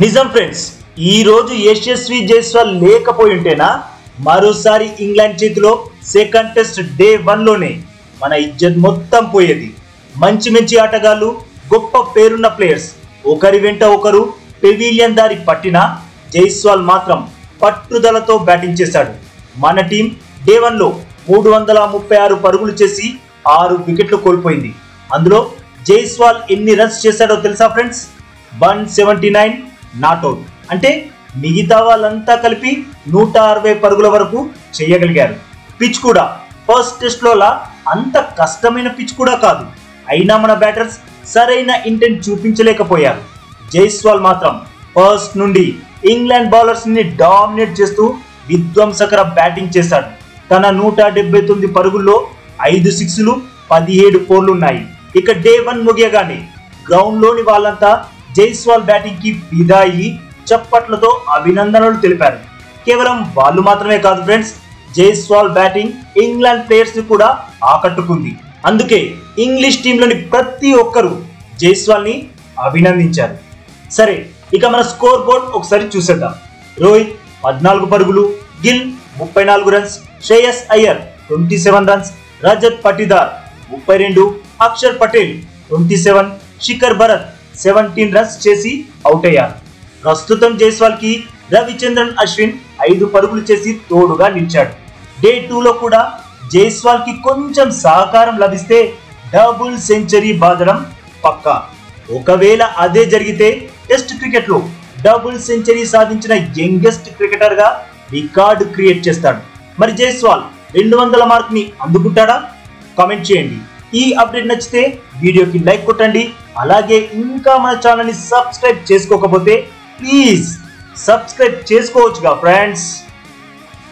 నిజం ఫ్రెండ్స్, ఈ రోజు యశస్వి జైస్వాల్ లేకపోయింటేనా మరోసారి ఇంగ్లాండ్ చేతిలో సెకండ్ టెస్ట్ డే 1 లోనే మన ఇజ్జత్ మొత్తం పోయేది. మంచి మంచి ఆటగాళ్ళు, గొప్ప పేరున్న ప్లేయర్స్ ఒకరి వెంట ఒకరు పెవిలియన్ దారి పట్టినా జైస్వాల్ మాత్రం పట్టుదలతో బ్యాటింగ్ చేశాడు. మన టీం డే 1 లో 336 పరుగులు చేసి 6 వికెట్లు కోల్పోయింది. అందులో జైస్వాల్ ఎన్ని రన్స్ చేశాడో తెలుసా ఫ్రెండ్స్? 179 నాట్అవుట్. అంటే మిగతా వాళ్ళంతా కలిపి 160 పరుగుల వరకు చేయగలిగారు. పిచ్ కూడా ఫస్ట్ టెస్ట్ లోలా అంత కష్టమైన పిచ్ కూడా కాదు. అయినా మన బ్యాటర్స్ సరైన ఇంటెంట్ చూపించలేకపోయారు. జైస్వాల్ మాత్రం ఫస్ట్ నుండి ఇంగ్లాండ్ బౌలర్స్ ని డామినేట్ చేస్తూ విధ్వంసకర బ్యాటింగ్ చేశాడు. తన 179 పరుగుల్లో 5 సిక్స్లు 17 ఫోర్లు ఉన్నాయి. ఇక డే 1 ముగియగానే గ్రౌండ్ లోని వాళ్ళంతా జైస్వాల్ బ్యాటింగ్ కి ఫిదా అయ్యి చప్పట్లతో అభినందనలు తెలిపారు. కేవలం వాళ్ళు మాత్రమే కాదు friends, Jaiswal batting England players ని కూడా ఆకట్టుకుంది. అందుకే ఇంగ్లీష్ టీంలోని ప్రతి ఒక్కరూ జైస్వాల్ ని అభినందించారు. సరే, ఇక మన స్కోర్ బోర్డ్ ఒకసారి చూసేద్దాం. రోహిత్ 14 పరుగులు, Gill 34 runs, Shreyas Iyer 27 runs, Rajat Patidar 32, Axar Patel 27, Shikhar Bharat 17 runs చేసి అవుట్ అయ్యారు. ప్రస్తుతం జైస్వాల్ కి రవిచంద్రన్ అశ్విన్ 5 పరుగులు చేసి తోడుగా నిలిచాడు. డే 2 లో కూడా జైస్వాల్ కి కొంచెం సహకారం లభిస్తే డబుల్ సెంచరీ బాదడం పక్కా. ఒకవేళ అదే జరిగితే టెస్ట్ క్రికెట్ లో డబుల్ సెంచరీ సాధించిన యంగెస్ట్ క్రికెటర్ గా రికార్డు క్రియేట్ చేస్తాడు. మరి జైస్వాల్ 200 మార్క్ ని అందుకుంటాడా? కామెంట్ చేయండి. ఈ అప్డేట్ నచ్చితే వీడియోకి లైక్ కొట్టండి. అలాగే ఇంకా మన ఛానల్ ని సబ్స్క్రైబ్ చేసుకోకపోతే ప్లీజ్ సబ్స్క్రైబ్ చేసుకోవచ్చుగా ఫ్రెండ్స్.